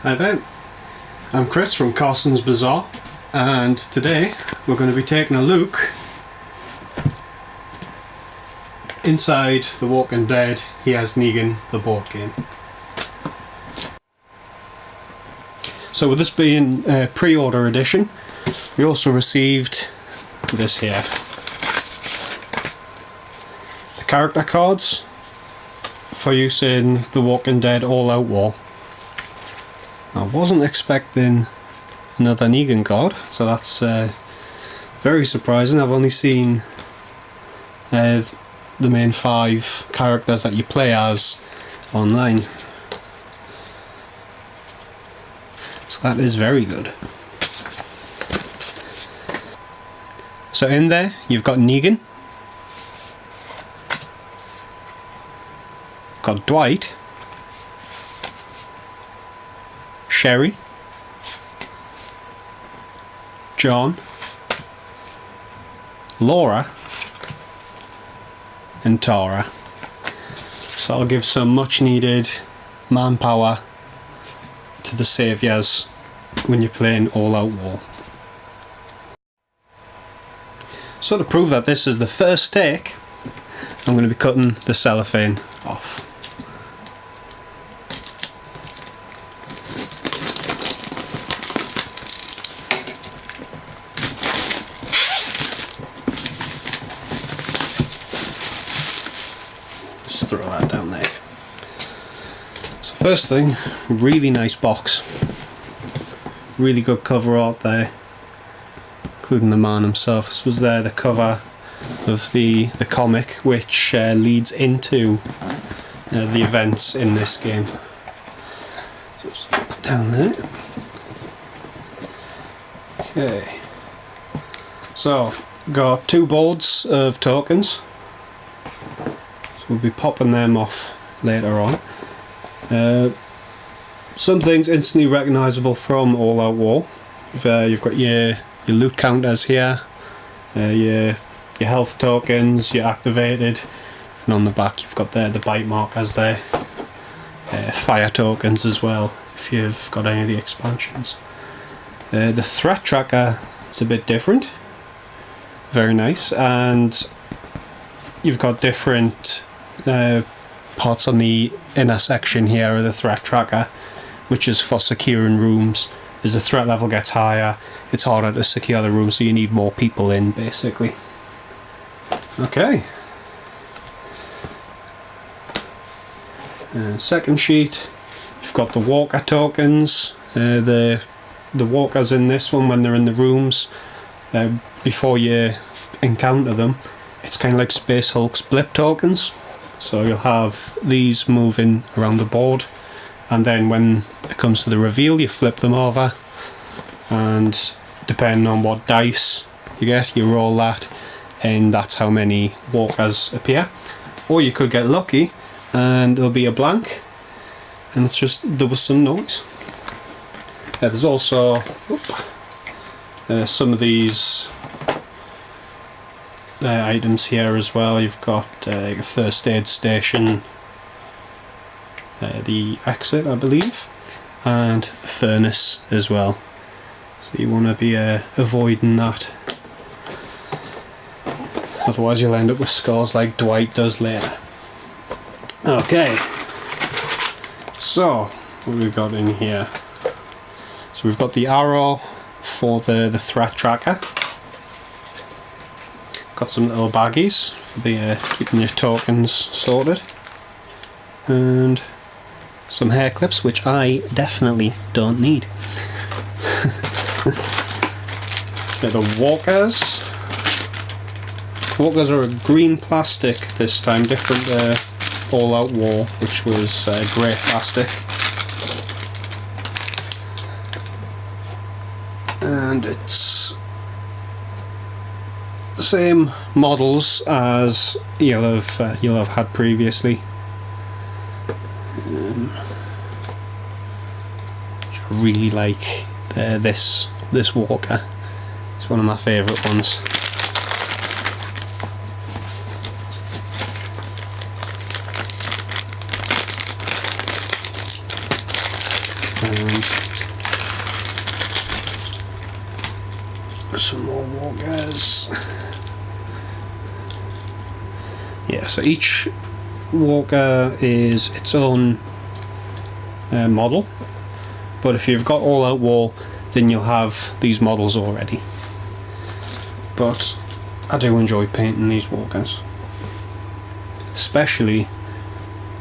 Hi there, I'm Chris from Carson's Bazaar, and today we're going to be taking a look inside The Walking Dead Here's Negan, the board game. So with this being a pre-order edition, we also received this here. The character cards for use in The Walking Dead All Out War. I wasn't expecting another Negan card, so that's very surprising. I've only seen the main 5 characters that you play as online, so that is very good. So in there you've got Negan, got Dwight, Sherry, John, Laura, and Tara. So I'll give some much needed manpower to the saviours when you're playing All Out War. So to prove that this is the first take, I'm going to be cutting the cellophane off. Just throw that down there. So first thing, really nice box. Really good cover art there, including the man himself. This was the cover of the comic, which leads into the events in this game. So just put it down there. Okay. So, got 2 boards of tokens. So we'll be popping them off later on. Some things instantly recognisable from All Out War. You've got your loot counters here, your health tokens, your activated, and on the back you've got the bite markers there. Fire tokens as well, if you've got any of the expansions. The threat tracker is a bit different, very nice, and you've got different parts on the inner section here of the threat tracker, which is for securing rooms. As the threat level gets higher, it's harder to secure the room, so you need more people in, basically. Okay. Second sheet, you've got the walker tokens. The walkers in this one, when they're in the rooms, before you encounter them, it's kind of like Space Hulk's blip tokens. So you'll have these moving around the board, and then when it comes to the reveal, you flip them over, and depending on what dice you get, you roll that, and that's how many walkers appear. Or you could get lucky and there'll be a blank, and it's just there was some noise. There's also some of these items here as well. You've got a first aid station, the exit I believe, and a furnace as well, so you want to be avoiding that, otherwise you'll end up with scars like Dwight does later. Okay, so what have we got in here? So we've got the arrow for the threat tracker. Got some little baggies for the keeping your tokens sorted, and some hair clips, which I definitely don't need. The walkers. Walkers are a green plastic this time, different All Out War, which was grey plastic. And it's the same models as you'll have had previously. I really like this walker. It's one of my favourite ones. And some more walkers. Yeah, so each walker is its own model, but if you've got All Out War, then you'll have these models already. But I do enjoy painting these walkers, especially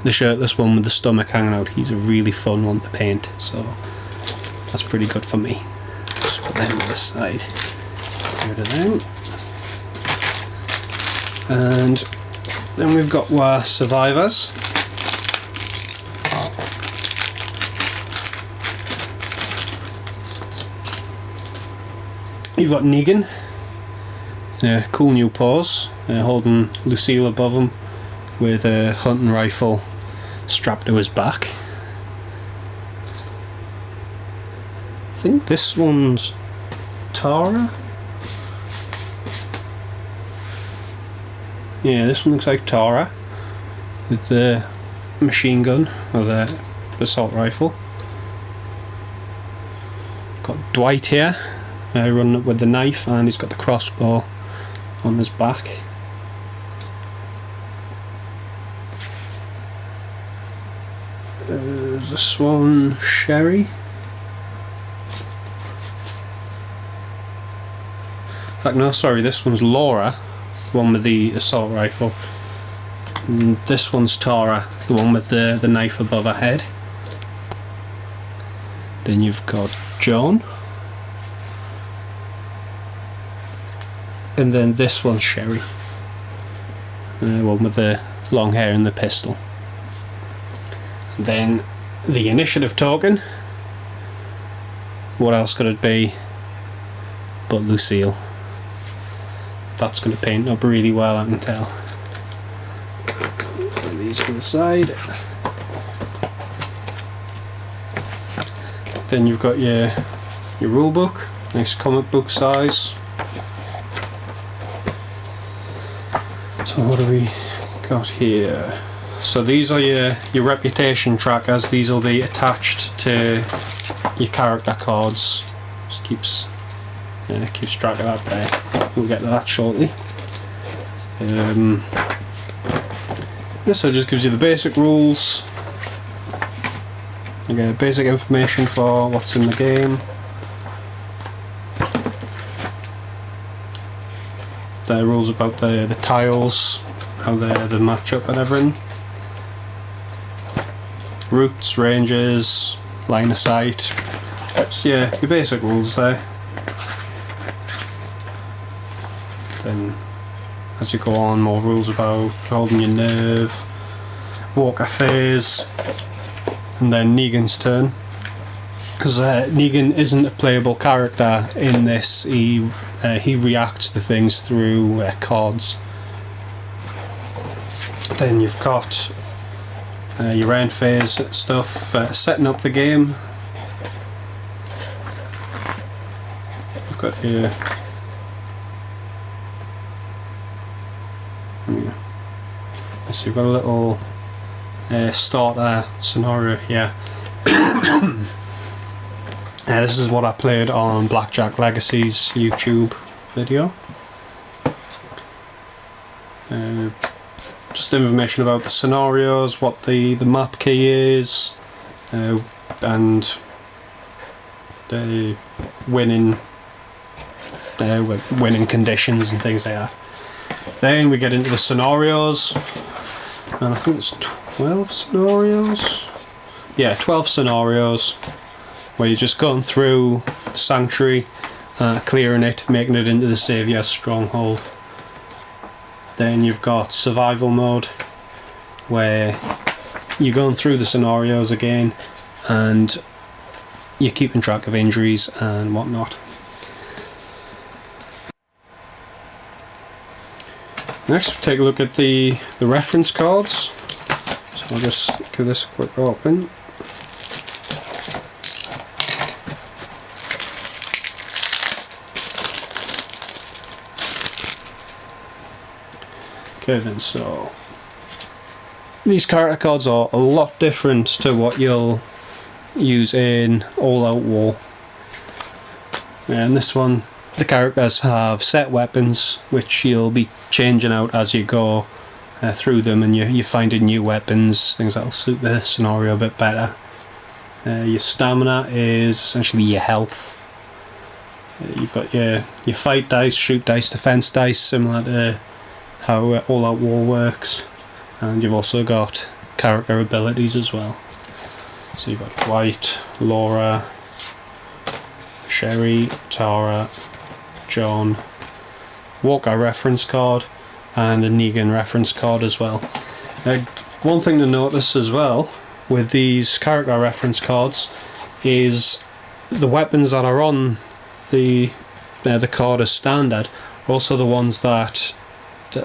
the shirtless one with the stomach hanging out. He's a really fun one to paint, so that's pretty good for me. Just put them to the side. Get rid of them. And then we've got our survivors. You've got Negan, cool new pose, holding Lucille above him with a hunting rifle strapped to his back. I think this one's Tara. Yeah, this one looks like Tara with the machine gun or the assault rifle. Got Dwight here, running up with the knife, and he's got the crossbow on his back. There's this one, Sherry. In fact, no, sorry, this one's Laura, the one with the assault rifle. And this one's Tara, the one with the knife above her head. Then you've got John. And then this one's Sherry, one with the long hair and the pistol. And then the initiative token. What else could it be but Lucille? That's going to paint up really well, I can tell. Put these to the side. Then you've got your rule book, nice comic book size. So what do we got here? So these are your reputation trackers. These will be attached to your character cards. Just keeps track of that there. We'll get to that shortly. So it just gives you the basic rules. You get basic information for what's in the game. The rules about the tiles, how they match up and everything. Routes, ranges, line of sight. So yeah, your basic rules there. Then as you go on, more rules about holding your nerve, walker phase, and then Negan's turn. Because Negan isn't a playable character in this, he reacts to things through cards. Then you've got your end phase stuff, setting up the game. You've got your so you've got a little starter scenario here. This is what I played on Blackjack Legacy's YouTube video. Just information about the scenarios, what the map key is, and the winning conditions and things like that. Then we get into the scenarios, and I think it's 12 scenarios. Yeah, 12 scenarios, where you're just going through the sanctuary, clearing it, making it into the Saviour's stronghold. Then you've got survival mode, where you're going through the scenarios again, and you're keeping track of injuries and whatnot. Next, we'll take a look at the reference cards. So I'll just give this a quick open. Okay then, so these character cards are a lot different to what you'll use in All Out War. And this one, the characters have set weapons which you'll be changing out as you go through them, and you're finding new weapons, things that'll suit the scenario a bit better. Your stamina is essentially your health. You've got your fight dice, shoot dice, defense dice, similar to how All Out War works. And you've also got character abilities as well. So you've got Dwight, Laura, Sherry, Tara, John, Walker reference card, and a Negan reference card as well. One thing to notice as well with these character reference cards is the weapons that are on the card as standard are also the ones that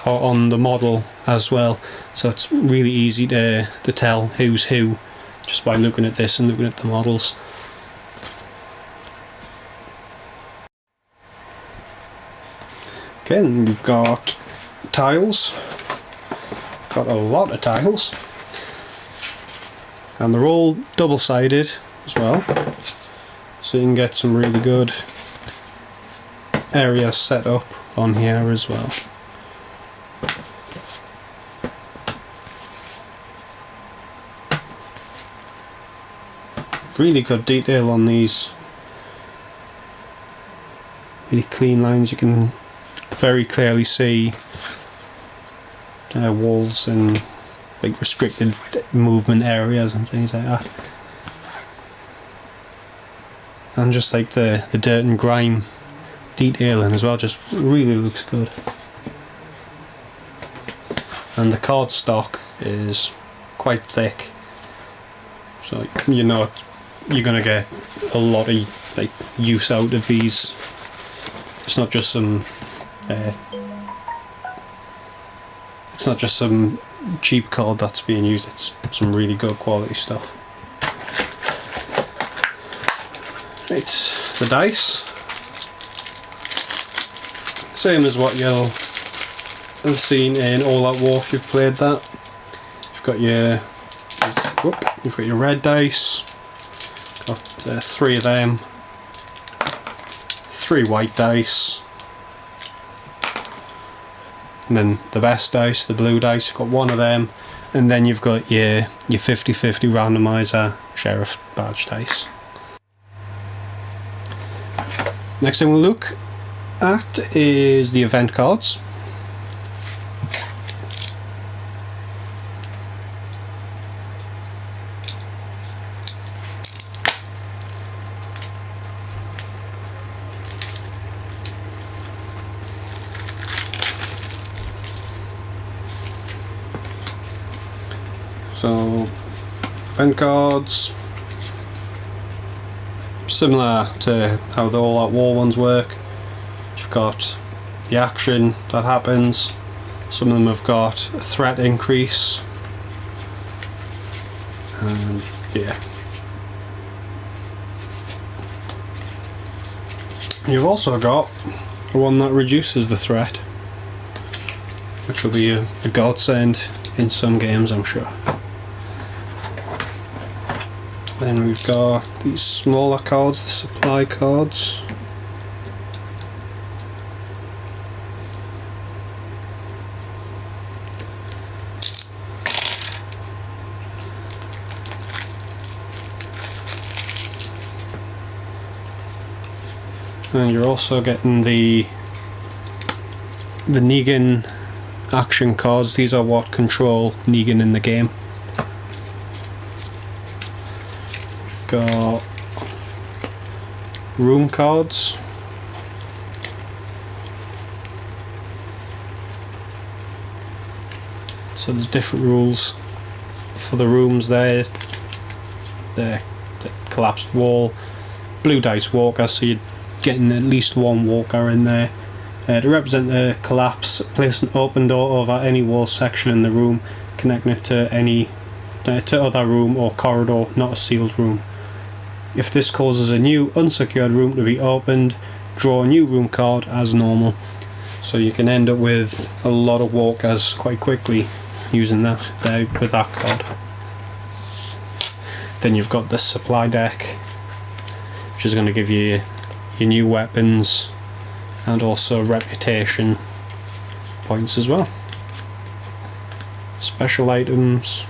are on the model as well. So it's really easy to tell who's who just by looking at this and looking at the models. Okay, and we've got tiles. Got a lot of tiles. And they're all double-sided as well. So you can get some really good areas set up on here as well. Really good detail on these. Really clean lines. You can very clearly see walls and like restricted movement areas and things like that. And just like the dirt and grime detailing as well, just really looks good. And the card stock is quite thick, so you know you're gonna get a lot of like use out of these. It's not just some cheap card that's being used, it's some really good quality stuff. It's the dice, same as what you'll have seen in All Out War if you've played that. You've got your red dice, got 3 of them, 3 white dice, and then the best dice, the blue dice, you've got 1 of them, and then you've got your 50-50 randomizer sheriff badge dice. Next thing we'll look at is the event cards. So, event cards, similar to how the All Out War ones work. You've got the action that happens. Some of them have got a threat increase. And yeah. You've also got one that reduces the threat, which will be a godsend in some games, I'm sure. Then we've got these smaller cards, the supply cards. And you're also getting the Negan action cards. These are what control Negan in the game. Got room cards. So there's different rules for the rooms there. The collapsed wall, blue dice walker, so you're getting at least 1 walker in there. To represent the collapse, place an open door over any wall section in the room, connecting it to other room or corridor, not a sealed room. If this causes a new unsecured room to be opened, draw a new room card as normal. So you can end up with a lot of walkers quite quickly using that with that card. Then you've got the supply deck, which is going to give you your new weapons and also reputation points as well. Special items,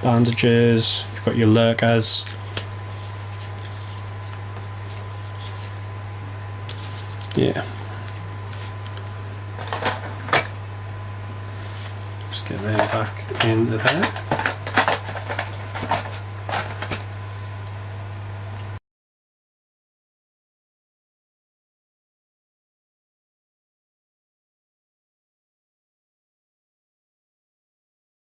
bandages, you've got your lurkers. Yeah. Just get them back into there.